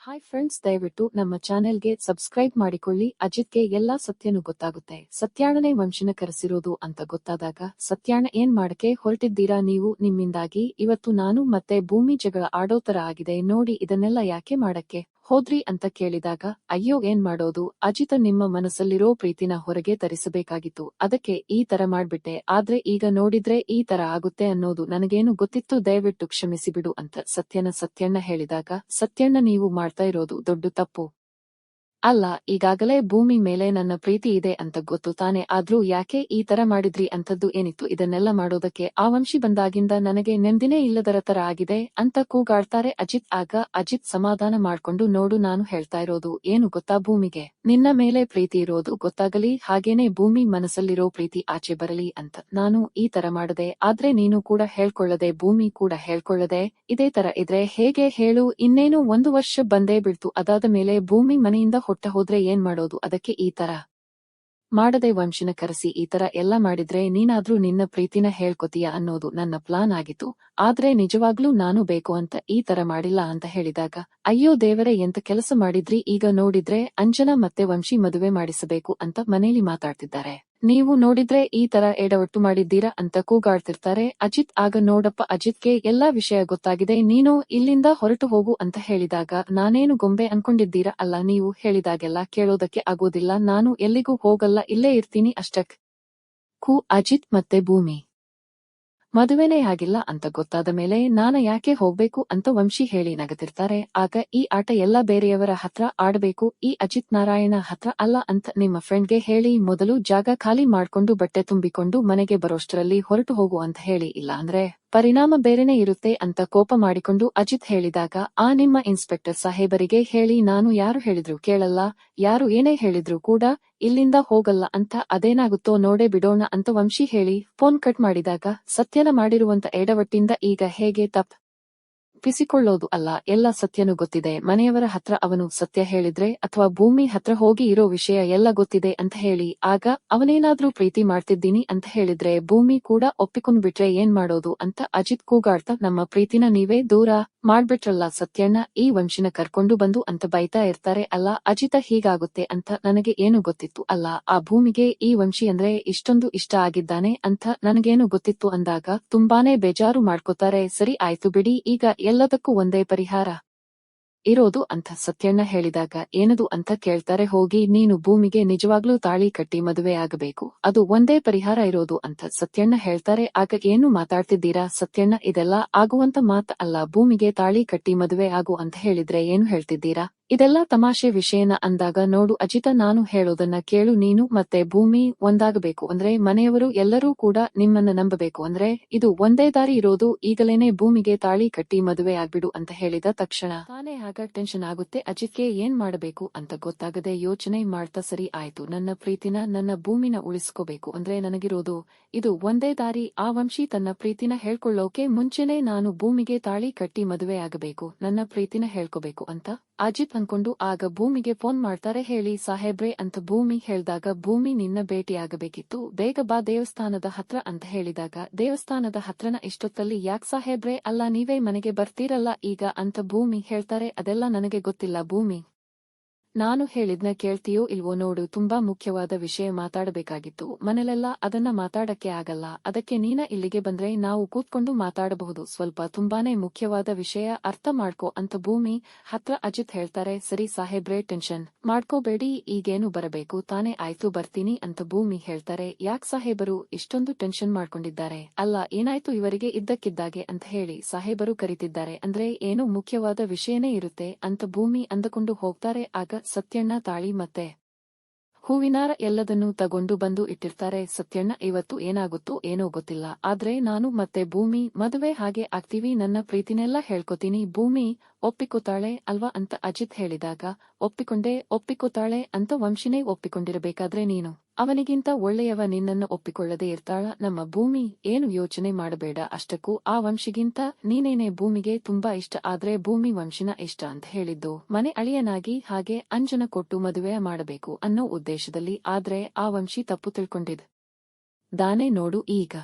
Hi friends, ದಯವಿಟ್ಟು ನಮ್ಮ ಚಾನೆಲ್ಗೆ ಸಬ್ಸ್ಕ್ರೈಬ್ ಮಾಡಿಕೊಳ್ಳಿ. ಅಜಿತ್ಗೆ ಎಲ್ಲಾ ಸತ್ಯನೂ ಗೊತ್ತಾಗುತ್ತೆ. ಸತ್ಯಾಣನೇ ವಂಶನ ಕರೆಸಿರೋದು ಅಂತ ಗೊತ್ತಾದಾಗ ಸತ್ಯಾಣ ಏನ್ ಮಾಡಕ್ಕೆ ಹೊರಟಿದ್ದೀರಾ ನೀವು? ನಿಮ್ಮಿಂದಾಗಿ ಇವತ್ತು ನಾನು ಮತ್ತೆ ಭೂಮಿ ಜಗಳ ಆಡೋ ತರ ಆಗಿದೆ ನೋಡಿ, ಇದನ್ನೆಲ್ಲ ಯಾಕೆ ಮಾಡಕ್ಕೆ ಹೋದ್ರಿ ಅಂತ ಕೇಳಿದಾಗ, ಅಯ್ಯೋ ಏನ್ ಮಾಡೋದು ಅಜಿತ, ನಿಮ್ಮ ಮನಸ್ಸಲ್ಲಿರೋ ಪ್ರೀತಿನ ಹೊರಗೆ ತರಿಸಬೇಕಾಗಿತ್ತು, ಅದಕ್ಕೆ ಈ ತರ ಮಾಡ್ಬಿಟ್ಟೆ. ಆದ್ರೆ ಈಗ ನೋಡಿದ್ರೆ ಈ ತರ ಆಗುತ್ತೆ ಅನ್ನೋದು ನನಗೇನು ಗೊತ್ತಿತ್ತು, ದಯವಿಟ್ಟು ಕ್ಷಮಿಸಿಬಿಡು ಅಂತ ಸತ್ಯಣ್ಣ ಹೇಳಿದಾಗ, ಸತ್ಯಣ್ಣ ನೀವು ಮಾಡ್ತಾ ಇರೋದು ದೊಡ್ಡ ತಪ್ಪು ಅಲ್ಲ. ಈಗಾಗಲೇ ಭೂಮಿ ಮೇಲೆ ನನ್ನ ಪ್ರೀತಿ ಇದೆ ಅಂತ ಗೊತ್ತು ತಾನೆ, ಆದ್ರೂ ಯಾಕೆ ಈ ತರ ಮಾಡಿದ್ರಿ? ಅಂತದ್ದು ಏನಿತ್ತು ಇದನ್ನೆಲ್ಲ ಮಾಡೋದಕ್ಕೆ? ಆ ವಂಶಿ ಬಂದಾಗಿಂದ ನನಗೆ ನೆಮ್ಮದಿನೇ ಇಲ್ಲದರ ತರ ಆಗಿದೆ ಅಂತ ಕೂಗಾಡ್ತಾರೆ ಅಜಿತ್. ಆಗ ಅಜಿತ್ ಸಮಾಧಾನ ಮಾಡ್ಕೊಂಡು, ನೋಡು ನಾನು ಹೇಳ್ತಾ ಇರೋದು ಏನು ಗೊತ್ತಾ, ಭೂಮಿಗೆ ನಿನ್ನ ಮೇಲೆ ಪ್ರೀತಿ ಇರೋದು ಗೊತ್ತಾಗಲಿ, ಹಾಗೇನೆ ಭೂಮಿ ಮನಸ್ಸಲ್ಲಿರೋ ಪ್ರೀತಿ ಆಚೆ ಬರಲಿ ಅಂತ ನಾನು ಈ ತರ ಮಾಡದೆ. ಆದ್ರೆ ನೀನು ಕೂಡ ಹೇಳ್ಕೊಳ್ಳದೆ, ಭೂಮಿ ಕೂಡ ಹೇಳ್ಕೊಳ್ಳದೆ ಇದೇ ತರ ಇದ್ರೆ ಹೇಗೆ ಹೇಳು? ಇನ್ನೇನು 1 ವರ್ಷ ಬಂದೇ ಬಿಡ್ತು, ಅದಾದ ಮೇಲೆ ಭೂಮಿ ಮನೆಯಿಂದ ಹೊಟ್ಟ ಹೋದ್ರೆ ಏನ್ ಮಾಡೋದು? ಅದಕ್ಕೆ ಈ ತರ ಮಾಡದೆ ವಂಶನ ಕರೆಸಿ ಈ ತರ ಎಲ್ಲ ಮಾಡಿದ್ರೆ ನೀನಾದ್ರೂ ನಿನ್ನ ಪ್ರೀತಿನ ಹೇಳ್ಕೊತೀಯ ಅನ್ನೋದು ನನ್ನ ಪ್ಲಾನ್ ಆಗಿತ್ತು. ಆದ್ರೆ ನಿಜವಾಗ್ಲೂ ನಾನು ಬೇಕು ಅಂತ ಈ ತರ ಮಾಡಿಲ್ಲ ಅಂತ ಹೇಳಿದಾಗ, ಅಯ್ಯೋ ದೇವರೇ ಎಂತ ಕೆಲಸ ಮಾಡಿದ್ರಿ? ಈಗ ನೋಡಿದ್ರೆ ಅಂಜನಾ ಮತ್ತೆ ವಂಶಿ ಮದುವೆ ಮಾಡಿಸಬೇಕು ಅಂತ ಮನೇಲಿ ಮಾತಾಡ್ತಿದ್ದಾರೆ. ನೀವು ನೋಡಿದ್ರೆ ಈ ತರ ಎಡವಟ್ಟು ಮಾಡಿದ್ದೀರಾ ಅಂತ ಕೂಗಾಡ್ತಿರ್ತಾರೆ ಅಜಿತ್. ಆಗ ನೋಡಪ್ಪ, ಅಜಿತ್ಗೆ ಎಲ್ಲಾ ವಿಷಯ ಗೊತ್ತಾಗಿದೆ, ನೀನು ಇಲ್ಲಿಂದ ಹೊರಟು ಹೋಗು ಅಂತ ಹೇಳಿದಾಗ, ನಾನೇನು ಗೊಂಬೆ ಅನ್ಕೊಂಡಿದ್ದೀರಾ? ಅಲ್ಲ, ನೀವು ಹೇಳಿದಾಗೆಲ್ಲ ಕೇಳೋದಕ್ಕೆ ಆಗೋದಿಲ್ಲ, ನಾನು ಎಲ್ಲಿಗೂ ಹೋಗಲ್ಲ, ಇಲ್ಲೇ ಇರ್ತೀನಿ ಅಷ್ಟಕ್ಕೂ ಅಜಿತ್ ಮತ್ತೆ ಭೂಮಿ ಮದುವೆನೇ ಆಗಿಲ್ಲ ಅಂತ ಗೊತ್ತಾದ ಮೇಲೆ ನಾನ ಯಾಕೆ ಹೋಗ್ಬೇಕು ಅಂತ ವಂಶಿ ಹೇಳಿ ನಗತಿರ್ತಾರೆ. ಆಗ ಈ ಆಟ ಎಲ್ಲ ಬೇರೆಯವರ ಹತ್ರ ಆಡಬೇಕು, ಈ ಅಜಿತ್ ನಾರಾಯಣ ಹತ್ರ ಅಲ್ಲ ಅಂತ ನಿಮ್ಮ ಫ್ರೆಂಡ್ಗೆ ಹೇಳಿ ಮೊದಲು ಜಾಗ ಖಾಲಿ ಮಾಡ್ಕೊಂಡು ಬಟ್ಟೆ ತುಂಬಿಕೊಂಡು ಮನೆಗೆ ಬರೋಷ್ಟರಲ್ಲಿ ಹೊರಟು ಹೋಗು ಅಂತ ಹೇಳಿ, ಇಲ್ಲ ಅಂದ್ರೆ ಪರಿಣಾಮ ಬೇರೆನೇ ಇರುತ್ತೆ ಅಂತ ಕೋಪ ಮಾಡಿಕೊಂಡು ಅಜಿತ್ ಹೇಳಿದಾಗ, ಆ ನಿಮ್ಮ ಇನ್ಸ್ಪೆಕ್ಟರ್ ಸಾಹೇಬರಿಗೆ ಹೇಳಿ, ನಾನು ಯಾರು ಹೇಳಿದ್ರು ಕೇಳಲ್ಲ, ಯಾರು ಏನೇ ಹೇಳಿದ್ರು ಕೂಡ ಇಲ್ಲಿಂದ ಹೋಗಲ್ಲ ಅಂತ, ಅದೇನಾಗುತ್ತೋ ನೋಡೇ ಬಿಡೋಣ ಅಂತ ವಂಶಿ ಹೇಳಿ ಫೋನ್ ಕಟ್ ಮಾಡಿದಾಗ, ಸತ್ಯನ ಮಾಡಿರುವಂತ ಎಡವಟ್ಟಿಂದ ಈಗ ಹೇಗೆ ತಪ್ಪಿಸಿಕೊಳ್ಳೋದು? ಅಲ್ಲ, ಎಲ್ಲ ಸತ್ಯನೂ ಗೊತ್ತಿದೆ, ಮನೆಯವರ ಹತ್ರ ಅವನು ಸತ್ಯ ಹೇಳಿದ್ರೆ ಅಥವಾ ಭೂಮಿ ಹತ್ರ ಹೋಗಿ ಇರೋ ವಿಷಯ ಎಲ್ಲ ಗೊತ್ತಿದೆ ಅಂತ ಹೇಳಿ, ಆಗ ಅವನೇನಾದ್ರೂ ಪ್ರೀತಿ ಮಾಡ್ತಿದ್ದೀನಿ ಅಂತ ಹೇಳಿದ್ರೆ ಭೂಮಿ ಕೂಡ ಒಪ್ಪಿಕೊಂಡ್ ಬಿಟ್ರೆ ಏನ್ ಮಾಡೋದು ಅಂತ ಅಜಿತ್ ಕೂಗಾಡ್ತಾ, ನಮ್ಮ ಪ್ರೀತಿನ ನೀವೇ ದೂರ ಮಾಡ್ಬಿಟ್ರಲ್ಲ ಸತ್ಯಣ್ಣ, ಈ ವಂಶಿನ ಕರ್ಕೊಂಡು ಬಂದು ಅಂತ ಬೈತಾ ಇರ್ತಾರೆ. ಅಲ್ಲ ಅಜಿತ, ಹೀಗಾಗುತ್ತೆ ಅಂತ ನನಗೆ ಏನು ಗೊತ್ತಿತ್ತು? ಅಲ್ಲ, ಆ ಭೂಮಿಗೆ ಈ ವಂಶಿ ಅಂದ್ರೆ ಇಷ್ಟೊಂದು ಇಷ್ಟ ಆಗಿದ್ದಾನೆ ಅಂತ ನನಗೇನು ಗೊತ್ತಿತ್ತು ಅಂದಾಗ ತುಂಬಾನೇ ಬೇಜಾರು ಮಾಡ್ಕೋತಾರೆ. ಸರಿ ಆಯ್ತು ಬಿಡಿ, ಈಗ ಎಲ್ಲದಕ್ಕೂ ಒಂದೇ ಪರಿಹಾರ ಇರೋದು ಅಂತ ಸತ್ಯಣ್ಣ ಹೇಳಿದಾಗ, ಏನದು ಅಂತ ಕೇಳ್ತಾರೆ. ಹೋಗಿ ನೀನು ಭೂಮಿಗೆ ನಿಜವಾಗ್ಲೂ ತಾಳಿ ಕಟ್ಟಿ ಮದುವೆ ಆಗಬೇಕು, ಅದು ಒಂದೇ ಪರಿಹಾರ ಇರೋದು ಅಂತ ಸತ್ಯಣ್ಣ ಹೇಳ್ತಾರೆ. ಆಗ ಏನು ಮಾತಾಡ್ತಿದ್ದೀರಾ ಸತ್ಯಣ್ಣ, ಇದೆಲ್ಲ ಆಗುವಂತ ಮಾತ ಅಲ್ಲ, ಭೂಮಿಗೆ ತಾಳಿ ಕಟ್ಟಿ ಮದುವೆ ಆಗು ಅಂತ ಹೇಳಿದ್ರೆ ಏನು ಹೇಳ್ತಿದ್ದೀರಾ? ಇದೆಲ್ಲ ತಮಾಷೆ ವಿಷಯನ ಅಂದಾಗ, ನೋಡು ಅಜಿತ, ನಾನು ಹೇಳೋದನ್ನ ಕೇಳು, ನೀನು ಮತ್ತೆ ಭೂಮಿ ಒಂದಾಗಬೇಕು ಅಂದ್ರೆ ಮನೆಯವರು ಎಲ್ಲರೂ ಕೂಡ ನಿಮ್ಮನ್ನ ನಂಬಬೇಕು ಅಂದ್ರೆ ಇದು ಒಂದೇ ದಾರಿ ಇರೋದು, ಈಗಲೇನೆ ಭೂಮಿಗೆ ತಾಳಿ ಕಟ್ಟಿ ಮದುವೆ ಆಗ್ಬಿಡು ಅಂತ ಹೇಳಿದ ತಕ್ಷಣ ತಾನೇ ಆಗ ಟೆನ್ಷನ್ ಆಗುತ್ತೆ ಅಜಿತ್ಗೆ. ಏನ್ ಮಾಡಬೇಕು ಅಂತ ಗೊತ್ತಾಗದೆ ಯೋಚನೆ ಮಾಡ್ತಾ, ಸರಿ ಆಯ್ತು, ನನ್ನ ಪ್ರೀತಿನ ನನ್ನ ಭೂಮಿನ ಉಳಿಸ್ಕೋಬೇಕು ಅಂದ್ರೆ ನನಗಿರೋದು ಇದು ಒಂದೇ ದಾರಿ, ಆ ವಂಶಿ ತನ್ನ ಪ್ರೀತಿನ ಹೇಳ್ಕೊಳ್ಳೋಕೆ ಮುಂಚೆನೆ ನಾನು ಭೂಮಿಗೆ ತಾಳಿ ಕಟ್ಟಿ ಮದುವೆ ಆಗಬೇಕು, ನನ್ನ ಪ್ರೀತಿನ ಹೇಳ್ಕೋಬೇಕು ಅಂತ ಅಜಿತ್ ಅನ್ಕೊಂಡು ಆಗ ಭೂಮಿಗೆ ಫೋನ್ ಮಾಡ್ತಾರೆ. ಹೇಳಿ ಸಾಹೇಬ್ರೆ ಅಂತ ಭೂಮಿ ಹೇಳ್ದಾಗ, ಭೂಮಿ ನಿನ್ನ ಭೇಟಿಯಾಗಬೇಕಿತ್ತು, ಬೇಗ ಬಾ ದೇವಸ್ಥಾನದ ಹತ್ರ ಅಂತ ಹೇಳಿದಾಗ, ದೇವಸ್ಥಾನದ ಹತ್ರನ ಇಷ್ಟೊತ್ತಲ್ಲಿ ಯಾಕ್ ಸಾಹೇಬ್ರೆ? ಅಲ್ಲ ನೀವೇ ಮನೆಗೆ ಬರ್ತೀರಲ್ಲ ಈಗ ಅಂತ ಭೂಮಿ ಹೇಳ್ತಾರೆ. ಅದೆಲ್ಲ ನನಗೆ ಗೊತ್ತಿಲ್ಲ ಭೂಮಿ, ನಾನು ಹೇಳಿದ್ನ ಕೇಳ್ತೀಯೋ ಇಲ್ವೋ ನೋಡು, ತುಂಬಾ ಮುಖ್ಯವಾದ ವಿಷಯ ಮಾತಾಡಬೇಕಾಗಿತ್ತು, ಮನೇಲೆಲ್ಲ ಅದನ್ನ ಮಾತಾಡಕ್ಕೆ ಆಗಲ್ಲ, ಅದಕ್ಕೆ ನೀನ ಇಲ್ಲಿಗೆ ಬಂದ್ರೆ ನಾವು ಕೂತ್ಕೊಂಡು ಮಾತಾಡಬಹುದು, ಸ್ವಲ್ಪ ತುಂಬಾನೇ ಮುಖ್ಯವಾದ ವಿಷಯ, ಅರ್ಥ ಮಾಡ್ಕೋ ಅಂತ ಭೂಮಿ ಹತ್ರ ಅಜಿತ್ ಹೇಳ್ತಾರೆ. ಸರಿ ಸಾಹೇಬ್ರೆ, ಟೆನ್ಷನ್ ಮಾಡ್ಕೋಬೇಡಿ, ಈಗೇನು ಬರಬೇಕು ತಾನೇ? ಆಯ್ತು ಬರ್ತೀನಿ ಅಂತ ಭೂಮಿ ಹೇಳ್ತಾರೆ. ಯಾಕ್ ಸಾಹೇಬರು ಇಷ್ಟೊಂದು ಟೆನ್ಷನ್ ಮಾಡ್ಕೊಂಡಿದ್ದಾರೆ? ಅಲ್ಲ ಏನಾಯ್ತು ಇವರಿಗೆ ಇದ್ದಕ್ಕಿದ್ದಾಗೆ ಅಂತ ಹೇಳಿ ಸಾಹೇಬರು ಕರೀತಿದ್ದಾರೆ ಅಂದ್ರೆ ಏನೋ ಮುಖ್ಯವಾದ ವಿಷಯನೇ ಇರುತ್ತೆ ಅಂತ ಭೂಮಿ ಅಂದುಕೊಂಡು ಹೋಗ್ತಾರೆ. ಆಗ ಸತ್ಯಣ್ಣ ತಾಳಿ ಮತ್ತೆ ಹೂವಿನಾರ ಎಲ್ಲದನ್ನೂ ತಗೊಂಡು ಬಂದು ಇಟ್ಟಿರ್ತಾರೆ. ಸತ್ಯಣ್ಣ, ಇವತ್ತು ಏನಾಗುತ್ತೋ ಏನೋ ಗೊತ್ತಿಲ್ಲ, ಆದ್ರೆ ನಾನು ಮತ್ತೆ ಭೂಮಿ ಮದುವೆ ಹಾಗೆ ಆಗ್ತೀವಿ, ನನ್ನ ಪ್ರೀತಿನೆಲ್ಲ ಹೇಳ್ಕೊತೀನಿ, ಭೂಮಿ ಒಪ್ಪಿಕೋತಾಳೆ ಅಲ್ವಾ ಅಂತ ಅಜಿತ್ ಹೇಳಿದಾಗ, ಒಪ್ಪಿಕೋತಾಳೆ ಅಂತ ವಂಶಿನೇ ಒಪ್ಪಿಕೊಂಡಿರಬೇಕಾದ್ರೆ ನೀನು ಅವನಿಗಿಂತ ಒಳ್ಳೆಯವ ನಿನ್ನನ್ನು ಒಪ್ಪಿಕೊಳ್ಳದೆ ಇರ್ತಾಳ? ನಮ್ಮ ಭೂಮಿ ಏನು ಯೋಚನೆ ಮಾಡಬೇಡ, ಅಷ್ಟಕ್ಕೂ ಆ ವಂಶಿಗಿಂತ ನೀನೇನೆ ಭೂಮಿಗೆ ತುಂಬಾ ಇಷ್ಟ, ಆದ್ರೆ ಭೂಮಿ ವಂಶಿನ ಇಷ್ಟ ಅಂತ ಹೇಳಿದ್ದು ಮನೆ ಅಳಿಯನಾಗಿ, ಹಾಗೆ ಅಂಜನ ಕೊಟ್ಟು ಮದುವೆ ಮಾಡಬೇಕು ಅನ್ನೋ ಉದ್ದೇಶದಲ್ಲಿ, ಆದ್ರೆ ಆ ವಂಶಿ ತಪ್ಪು ತಿಳ್ಕೊಂಡಿದ್ದಾನೆ ನೋಡು ಈಗ.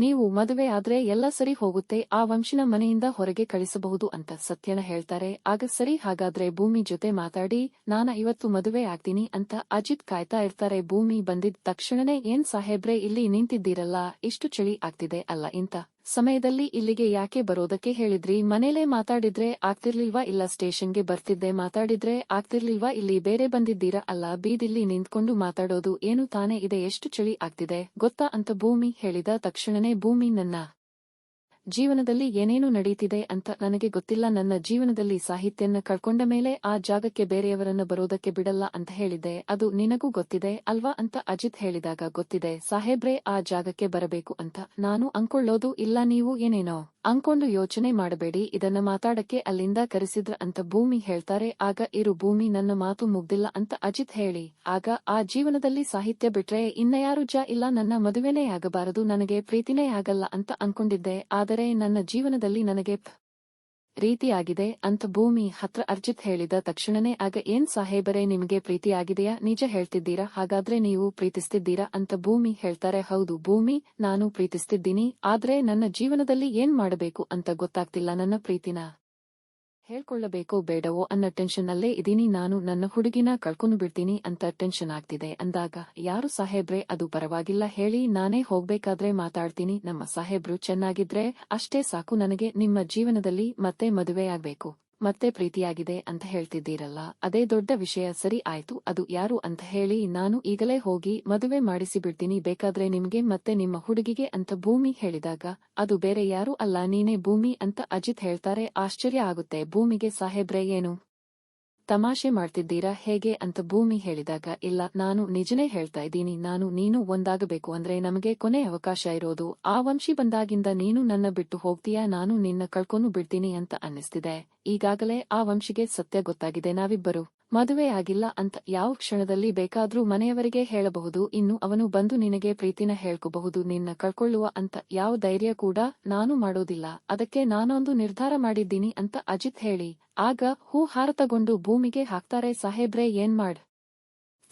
ನೀವು ಮದುವೆ ಆದ್ರೆ ಎಲ್ಲ ಸರಿ ಹೋಗುತ್ತೆ, ಆ ವಂಶಿನ ಮನೆಯಿಂದ ಹೊರಗೆ ಕಳಿಸಬಹುದು ಅಂತ ಸತ್ಯನ ಹೇಳ್ತಾರೆ. ಆಗ ಸರಿ ಹಾಗಾದ್ರೆ ಭೂಮಿ ಜೊತೆ ಮಾತಾಡಿ ನಾನ ಇವತ್ತು ಮದುವೆ ಆಗ್ತೀನಿ ಅಂತ ಅಜಿತ್ ಕಾಯ್ತಾ ಇರ್ತಾರೆ. ಭೂಮಿ ಬಂದಿದ್ ತಕ್ಷಣನೇ ಏನ್ ಸಾಹೇಬ್ರೆ ಇಲ್ಲಿ ನಿಂತಿದ್ದೀರಲ್ಲ, ಇಷ್ಟು ಚಳಿ ಆಗ್ತಿದೆ ಅಲ್ಲ, ಇಂತ ಸಮಯದಲ್ಲಿ ಇಲ್ಲಿಗೆ ಯಾಕೆ ಬರೋದಕ್ಕೆ ಹೇಳಿದ್ರಿ? ಮನೇಲೇ ಮಾತಾಡಿದ್ರೆ ಆಗ್ತಿರ್ಲಿಲ್ವಾ? ಇಲ್ಲ ಸ್ಟೇಷನ್ಗೆ ಬರ್ತಿದ್ದೆ ಮಾತಾಡಿದ್ರೆ ಆಗ್ತಿರ್ಲಿಲ್ವಾ? ಇಲ್ಲಿ ಬೇರೆ ಬಂದಿದ್ದೀರಾ ಅಲ್ಲ, ಬೀದಿಲ್ಲಿ ನಿಂತ್ಕೊಂಡು ಮಾತಾಡೋದು ಏನು ತಾನೇ ಇದೆ, ಎಷ್ಟು ಚಳಿ ಆಗ್ತಿದೆ ಗೊತ್ತಾ ಅಂತ ಭೂಮಿ ಹೇಳಿದ ತಕ್ಷಣನೇ ಭೂಮಿ ನನ್ನ ಜೀವನದಲ್ಲಿ ಏನೇನು ನಡೀತಿದೆ ಅಂತ ನನಗೆ ಗೊತ್ತಿಲ್ಲ, ನನ್ನ ಜೀವನದಲ್ಲಿ ಸಾಹಿತ್ಯನ ಕಳ್ಕೊಂಡ ಮೇಲೆ ಆ ಜಾಗಕ್ಕೆ ಬೇರೆಯವರನ್ನ ಬರೋದಕ್ಕೆ ಬಿಡಲ್ಲ ಅಂತ ಹೇಳಿದ್ದೆ, ಅದು ನಿನಗೂ ಗೊತ್ತಿದೆ ಅಲ್ವಾ ಅಂತ ಅಜಿತ್ ಹೇಳಿದಾಗ ಗೊತ್ತಿದೆ ಸಾಹೇಬ್ರೆ, ಆ ಜಾಗಕ್ಕೆ ಬರಬೇಕು ಅಂತ ನಾನು ಅಂಕೊಳ್ಳೋದು ಇಲ್ಲ, ನೀವು ಏನೇನೋ ಅಂಕೊಂಡು ಯೋಚನೆ ಮಾಡಬೇಡಿ, ಇದನ್ನ ಮಾತಾಡಕ್ಕೆ ಅಲ್ಲಿಂದ ಕರೆಸಿದ್ರ ಅಂತ ಭೂಮಿ ಹೇಳ್ತಾರೆ. ಆಗ ಇರು ಭೂಮಿ, ನನ್ನ ಮಾತು ಮುಗ್ದಿಲ್ಲ ಅಂತ ಅಜಿತ್ ಹೇಳಿ ಆಗ ಆ ಜೀವನದಲ್ಲಿ ಸಾಹಿತ್ಯ ಬಿಟ್ರೆ ಇನ್ಯಾರು ಇಲ್ಲ, ನನ್ನ ಮದುವೆನೇ ಆಗಬಾರದು, ನನಗೆ ಪ್ರೀತಿನೇ ಆಗಲ್ಲ ಅಂತ ಅನ್ಕೊಂಡಿದ್ದೆ, ಆದರೆ ನನ್ನ ಜೀವನದಲ್ಲಿ ನನಗೆ ರೀತಿಯಾಗಿದೆ ಅಂತ ಭೂಮಿ ಹತ್ರ ಅರ್ಜಿತ್ ಹೇಳಿದ ತಕ್ಷಣನೇ ಆಗ ಏನ್ ಸಾಹೇಬರೇ ನಿಮ್ಗೆ ಪ್ರೀತಿ ಆಗಿದೆಯಾ, ನಿಜ ಹೇಳ್ತಿದ್ದೀರಾ? ಹಾಗಾದ್ರೆ ನೀವು ಪ್ರೀತಿಸ್ತಿದ್ದೀರಾ ಅಂತ ಭೂಮಿ ಹೇಳ್ತಾರೆ. ಹೌದು ಭೂಮಿ, ನಾನು ಪ್ರೀತಿಸ್ತಿದ್ದೀನಿ, ಆದ್ರೆ ನನ್ನ ಜೀವನದಲ್ಲಿ ಏನ್ ಮಾಡಬೇಕು ಅಂತ ಗೊತ್ತಾಗ್ತಿಲ್ಲ, ನನ್ನ ಪ್ರೀತಿನ ಹೇಳ್ಕೊಳ್ಳಬೇಕೋ ಬೇಡವೋ ಅನ್ನೋ ಟೆನ್ಷನ್ ಅಲ್ಲೇ ಇದೀನಿ, ನಾನು ನನ್ನ ಹುಡುಗಿನ ಕಳ್ಕೊಂಡು ಬಿಡ್ತೀನಿ ಅಂತ ಟೆನ್ಷನ್ ಆಗ್ತಿದೆ ಅಂದಾಗ ಯಾರು ಸಾಹೇಬ್ರೆ, ಅದು ಪರವಾಗಿಲ್ಲ ಹೇಳಿ, ನಾನೇ ಹೋಗ್ಬೇಕಾದ್ರೆ ಮಾತಾಡ್ತೀನಿ, ನಮ್ಮ ಸಾಹೇಬ್ರು ಚೆನ್ನಾಗಿದ್ರೆ ಅಷ್ಟೇ ಸಾಕು ನನಗೆ, ನಿಮ್ಮ ಜೀವನದಲ್ಲಿ ಮತ್ತೆ ಮದುವೆ ಆಗ್ಬೇಕು, ಮತ್ತೆ ಪ್ರೀತಿಯಾಗಿದೆ ಅಂತ ಹೇಳ್ತಿದ್ದೀರಲ್ಲ, ಅದೇ ದೊಡ್ಡ ವಿಷಯ, ಸರಿ ಆಯ್ತು, ಅದು ಯಾರು ಅಂತ ಹೇಳಿ, ನಾನು ಈಗಲೇ ಹೋಗಿ ಮದುವೆ ಮಾಡಿಸಿಬಿಡ್ತೀನಿ ಬೇಕಾದ್ರೆ ನಿಮ್ಗೆ ಮತ್ತೆ ನಿಮ್ಮ ಹುಡುಗಿಗೆ ಅಂತ ಭೂಮಿ ಹೇಳಿದಾಗ ಅದು ಬೇರೆ ಯಾರು ಅಲ್ಲ, ನೀನೇ ಭೂಮಿ ಅಂತ ಅಜಿತ್ ಹೇಳ್ತಾರೆ. ಆಶ್ಚರ್ಯ ಆಗುತ್ತೆ ಭೂಮಿಗೆ, ಸಾಹೇಬ್ರೆ ಏನು ತಮಾಷೆ ಮಾಡ್ತಿದ್ದೀರಾ ಹೇಗೆ ಅಂತ ಭೂಮಿ ಹೇಳಿದಾಗ ಇಲ್ಲ, ನಾನು ನಿಜನೇ ಹೇಳ್ತಾ ಇದ್ದೀನಿ, ನಾನು ನೀನು ಒಂದಾಗಬೇಕು ಅಂದ್ರೆ ನಮಗೆ ಕೊನೆ ಅವಕಾಶ ಇರೋದು, ಆ ವಂಶಿ ಬಂದಾಗಿಂದ ನೀನು ನನ್ನ ಬಿಟ್ಟು ಹೋಗ್ತೀಯಾ, ನಾನು ನಿನ್ನ ಕಳ್ಕೊಂಡು ಬಿಡ್ತೀನಿ ಅಂತ ಅನ್ನಿಸ್ತಿದೆ, ಈಗಾಗಲೇ ಆ ವಂಶಿಗೆ ಸತ್ಯ ಗೊತ್ತಾಗಿದೆ, ನಾವಿಬ್ಬರು ಮದುವೆ ಆಗಿಲ್ಲ ಅಂತ ಯಾವ ಕ್ಷಣದಲ್ಲಿ ಬೇಕಾದ್ರೂ ಮನೆಯವರಿಗೆ ಹೇಳಬಹುದು, ಇನ್ನು ಅವನು ಬಂದು ನಿನಗೆ ಪ್ರೀತಿನ ಹೇಳ್ಕೋಬಹುದು, ನಿನ್ನ ಕಳ್ಕೊಳ್ಳುವ ಅಂತ ಯಾವ ಧೈರ್ಯ ಕೂಡ ನಾನು ಮಾಡೋದಿಲ್ಲ, ಅದಕ್ಕೆ ನಾನೊಂದು ನಿರ್ಧಾರ ಮಾಡಿದ್ದೀನಿ ಅಂತ ಅಜಿತ್ ಹೇಳಿ ಆಗ ಹೂ ಹಾರ ತಗೊಂಡು ಭೂಮಿಗೆ ಹಾಕ್ತಾರೆ. ಸಾಹೇಬ್ರೆ ಏನ್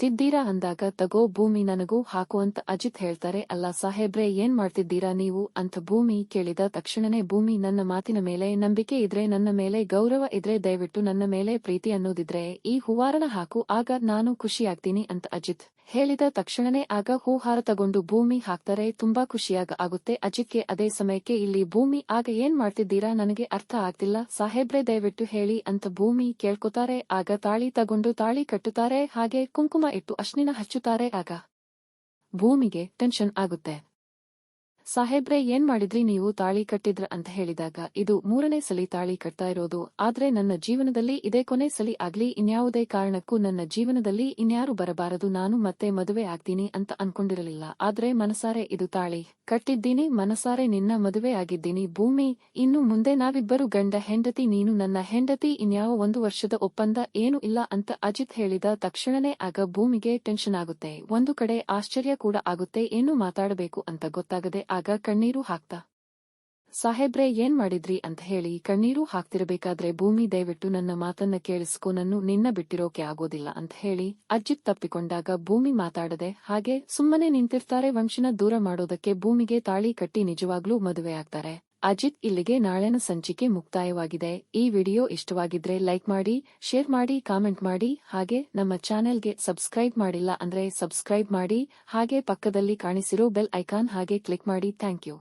ತಿದ್ದೀರಾ ಅಂದಾಗ ತಗೋ ಭೂಮಿ, ನನಗೂ ಹಾಕು ಅಂತ ಅಜಿತ್ ಹೇಳ್ತಾರೆ. ಅಲ್ಲ ಸಾಹೇಬ್ರೆ ಏನ್ ಮಾಡ್ತಿದ್ದೀರಾ ನೀವು ಅಂತ ಭೂಮಿ ಕೇಳಿದ ತಕ್ಷಣನೇ ಭೂಮಿ, ನನ್ನ ಮಾತಿನ ಮೇಲೆ ನಂಬಿಕೆ ಇದ್ರೆ, ನನ್ನ ಮೇಲೆ ಗೌರವ ಇದ್ರೆ, ದಯವಿಟ್ಟು ನನ್ನ ಮೇಲೆ ಪ್ರೀತಿ ಅನ್ನೋದಿದ್ರೆ ಈ ಹೂವಾರನ ಹಾಕು, ಆಗ ನಾನು ಖುಷಿಯಾಗ್ತೀನಿ ಅಂತ ಅಜಿತ್ ಹೇಳಿದ ತಕ್ಷಣನೇ ಆಗ ಹೂಹಾರ ತಗೊಂಡು ಭೂಮಿ ಹಾಕ್ತಾರೆ. ತುಂಬಾ ಆಗುತ್ತೆ ಅಜಿತ್ಗೆ. ಅದೇ ಸಮಯಕ್ಕೆ ಇಲ್ಲಿ ಭೂಮಿ ಆಗ ಏನ್ ಮಾಡ್ತಿದ್ದೀರಾ ನನಗೆ ಅರ್ಥ ಆಗ್ತಿಲ್ಲ ಸಾಹೇಬ್ರೆ, ದಯವಿಟ್ಟು ಹೇಳಿ ಅಂತ ಭೂಮಿ ಕೇಳ್ಕೊತಾರೆ. ಆಗ ತಾಳಿ ತಗೊಂಡು ತಾಳಿ ಕಟ್ಟುತ್ತಾರೆ, ಹಾಗೆ ಕುಂಕುಮ ಇಟ್ಟು ಅಶ್ನಿನ ಹಚ್ಚುತ್ತಾರೆ. ಆಗ ಭೂಮಿಗೆ ಟೆನ್ಷನ್ ಆಗುತ್ತೆ. ಸಾಹೇಬ್ರೆ ಏನ್ ಮಾಡಿದ್ರಿ ನೀವು, ತಾಳಿ ಕಟ್ಟಿದ್ರ ಅಂತ ಹೇಳಿದಾಗ ಇದು 3ನೇ ಸಲಿ ತಾಳಿ ಕಟ್ತಾ ಇರೋದು, ಆದ್ರೆ ನನ್ನ ಜೀವನದಲ್ಲಿ ಇದೇ ಕೊನೆ ಸಲಿ ಆಗ್ಲಿ, ಇನ್ಯಾವುದೇ ಕಾರಣಕ್ಕೂ ನನ್ನ ಜೀವನದಲ್ಲಿ ಇನ್ಯಾರು ಬರಬಾರದು, ನಾನು ಮತ್ತೆ ಮದುವೆ ಆಗ್ತೀನಿ ಅಂತ ಅನ್ಕೊಂಡಿರಲಿಲ್ಲ, ಆದ್ರೆ ಮನಸಾರೆ ಇದು ತಾಳಿ ಕಟ್ಟಿದ್ದೀನಿ, ಮನಸಾರೆ ನಿನ್ನ ಮದುವೆ ಆಗಿದ್ದೀನಿ ಭೂಮಿ, ಇನ್ನು ಮುಂದೆ ನಾವಿಬ್ಬರು ಗಂಡ ಹೆಂಡತಿ, ನೀನು ನನ್ನ ಹೆಂಡತಿ, ಇನ್ಯಾವ 1 ವರ್ಷದ ಒಪ್ಪಂದ ಏನು ಇಲ್ಲ ಅಂತ ಅಜಿತ್ ಹೇಳಿದ ತಕ್ಷಣನೇ ಆಗ ಭೂಮಿಗೆ ಟೆನ್ಷನ್ ಆಗುತ್ತೆ. ಒಂದು ಕಡೆ ಆಶ್ಚರ್ಯ ಕೂಡ ಆಗುತ್ತೆ, ಏನು ಮಾತಾಡಬೇಕು ಅಂತ ಗೊತ್ತಾಗದೆ ಆಗ ಕಣ್ಣೀರು ಹಾಕ್ತಾ ಸಾಹೇಬ್ರೆ ಏನ್ ಮಾಡಿದ್ರಿ ಅಂತ ಹೇಳಿ ಕಣ್ಣೀರು ಹಾಕ್ತಿರಬೇಕಾದ್ರೆ ಭೂಮಿ, ದಯವಿಟ್ಟು ನನ್ನ ಮಾತನ್ನ ಕೇಳಿಸ್ಕೊ, ನನ್ನು ನಿನ್ನ ಬಿಟ್ಟಿರೋಕೆ ಆಗೋದಿಲ್ಲ ಅಂತ ಹೇಳಿ ಅಜಿತ್ ತಪ್ಪಿಕೊಂಡಾಗ ಭೂಮಿ ಮಾತಾಡದೆ ಹಾಗೆ ಸುಮ್ಮನೆ ನಿಂತಿರ್ತಾರೆ. ವಂಶನ ದೂರ ಮಾಡೋದಕ್ಕೆ ಭೂಮಿಗೆ ತಾಳಿ ಕಟ್ಟಿ ನಿಜವಾಗ್ಲೂ ಮದುವೆ ಆಗ್ತಾರೆ. ಅಜಿತ್ ಇಲ್ಲಿಗೆ ನಾಳೆನ ಸಂಚಿಕೆ ಮುಕ್ತಾಯವಾಗಿದೆ. ಈ ವಿಡಿಯೋ ಇಷ್ಟವಾಗಿದ್ರೆ ಲೈಕ್ ಮಾಡಿ, ಶೇರ್ ಮಾಡಿ, ಕಾಮೆಂಟ್ ಮಾಡಿ, ಹಾಗೆ ನಮ್ಮ ಚಾನೆಲ್ಗೆ ಸಬ್ಸ್ಕ್ರೈಬ್ ಮಾಡಿಲ್ಲ ಅಂದ್ರೆ ಸಬ್ಸ್ಕ್ರೈಬ್ ಮಾಡಿ, ಹಾಗೆ ಪಕ್ಕದಲ್ಲಿ ಕಾಣಿಸಿರೋ ಬೆಲ್ ಐಕಾನ್ ಹಾಗೆ ಕ್ಲಿಕ್ ಮಾಡಿ. Thank you.